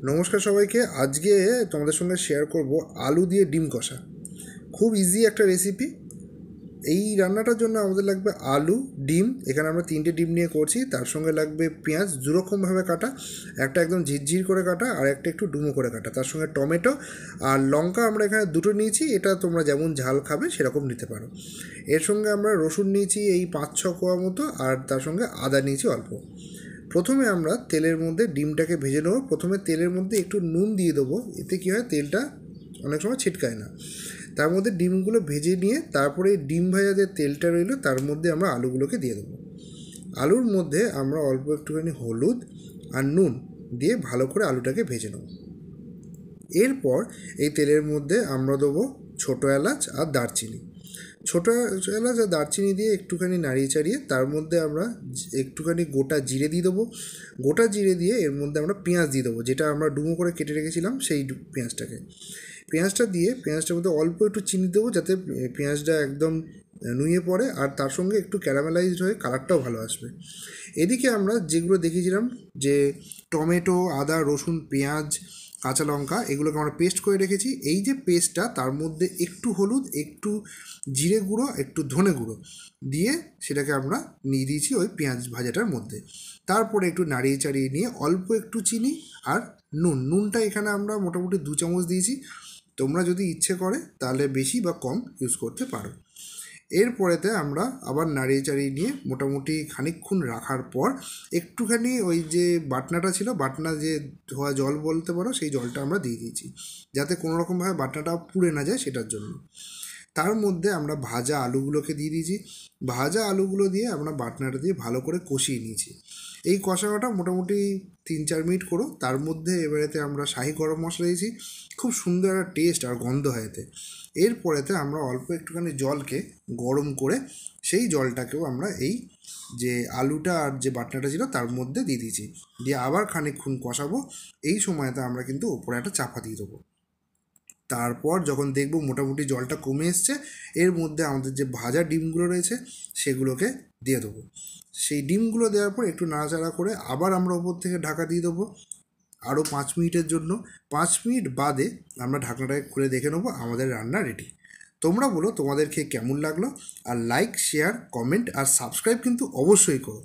নমস্কার সবাইকে। আজকে তোমাদের সঙ্গে শেয়ার করব আলু দিয়ে ডিম কষা। খুব ইজি একটা রেসিপি। এই রান্নাটার জন্য আমাদের লাগবে আলু, ডিম। এখানে আমরা 3টে ডিম নিয়ে করছি। তার সঙ্গে লাগবে পেঁয়াজ দুরকমভাবে কাটা, একটা একদম ঝিরঝির করে কাটা আর একটা একটু ডুমো করে কাটা। তার সঙ্গে টমেটো আর লঙ্কা আমরা এখানে দুটো নিয়েছি। এটা তোমরা যেমন ঝাল খাবে সেরকম নিতে পারো। এর সঙ্গে আমরা রসুন নিয়েছি এই 5-6 কোয়া মতো, আর তার সঙ্গে আদা নিয়েছি অল্প। প্রথমে আমরা তেলের মধ্যে ডিমটাকে ভেজে নেবো। প্রথমে তেলের মধ্যে একটু নুন দিয়ে দেবো, এতে কী হয় তেলটা অনেক সময় ছিটকায় না। তার মধ্যে ডিমগুলো ভেজে নিয়ে তারপরে ডিম ভাজা যে তেলটা রইলো তার মধ্যে আমরা আলুগুলোকে দিয়ে দেবো। আলুর মধ্যে আমরা অল্প একটুখানি হলুদ আর নুন দিয়ে ভালো করে আলুটাকে ভেজে নেব। এরপর এই তেলের মধ্যে আমরা দেবো ছোটো এলাচ আর দারচিনি। ছোটো এলাচ আর দারচিনি দিয়ে একটুখানি নাড়িয়ে চাড়িয়ে তার মধ্যে আমরা একটুখানি গোটা জিরে দিয়ে দেবো। গোটা জিরে দিয়ে এর মধ্যে আমরা পেঁয়াজ দিয়ে দেবো, যেটা আমরা ডুমো করে কেটে রেখেছিলাম সেই পেঁয়াজটা দিয়ে পেঁয়াজটার মধ্যে অল্প একটু চিনি দেবো, যাতে পেঁয়াজটা একদম নুয়ে পড়ে আর তার সঙ্গে একটু ক্যারামেলাইজড হয়ে কালারটাও ভালো আসবে। এদিকে আমরা যেগুলো দেখেছিলাম যে টমেটো, আদা, রসুন, পেঁয়াজ, কাঁচা লঙ্কা, এগুলোকে আমরা পেস্ট করে রেখেছি। এই যে পেস্টটা, তার মধ্যে একটু হলুদ, একটু জিরে গুঁড়ো, একটু ধনে গুঁড়ো দিয়ে সেটাকে আমরা নিয়ে দিয়েছি ওই পেঁয়াজ ভাজাটার মধ্যে। তারপরে একটু নাড়িয়ে চাড়িয়ে নিয়ে অল্প একটু চিনি আর নুনটা এখানে আমরা মোটামুটি 2 চামচ দিয়েছি। তোমরা যদি ইচ্ছে করে তাহলে বেশি বা কম ইউজ করতে পারো। এরপরেতে আমরা আবার নাড়িয়ে চাড়িয়ে নিয়ে মোটামুটি খানিকক্ষণ রাখার পর একটুখানি ওই যে বাটনাটা ছিল, বাটনা যে ধোয়া জল বলতে পারো, সেই জলটা আমরা দিয়ে দিয়েছি, যাতে কোনো রকমভাবে বাটনাটা পুড়ে না যায় সেটার জন্য। তার মধ্যে আমরা ভাজা আলুগুলোকে দিয়ে দিয়েছি। ভাজা আলুগুলো দিয়ে আমরা বাটনাটা দিয়ে ভালো করে কষিয়ে নিয়েছি। এই কষানোটা মোটামুটি 3-4 মিনিট করো। তার মধ্যে এবারেতে আমরা শাহি গরম মশলা দিয়েছি, খুব সুন্দর একটা টেস্ট আর গন্ধ হয় এতে। এরপরেতে আমরা অল্প একটুখানি জলকে গরম করে সেই জলটাকেও আমরা এই যে আলুটা আর যে বাটনাটা ছিল তার মধ্যে দিয়ে দিয়েছি, দিয়ে আবার খানিকক্ষণ কষাবো। এই সময়তে আমরা কিন্তু ওপরে একটা চাপা দিয়ে দেবো। তারপর যখন দেখব মোটামুটি জলটা কমে এসছে, এর মধ্যে আমাদের যে ভাজা ডিমগুলো রয়েছে সেগুলোকে দিয়ে দেবো। সেই ডিমগুলো দেওয়ার পর একটু নাড়াচাড়া করে আবার আমরা ওপর থেকে ঢাকা দিয়ে দেবো আরও 5 মিনিটের জন্য। 5 মিনিট বাদে আমরা ঢাকনাটাকে খুলে দেখে নেবো আমাদের রান্না রেডি। তোমরা বলো তোমাদের খেয়ে কেমন লাগলো, আর লাইক, শেয়ার, কমেন্ট আর সাবস্ক্রাইব কিন্তু অবশ্যই করো।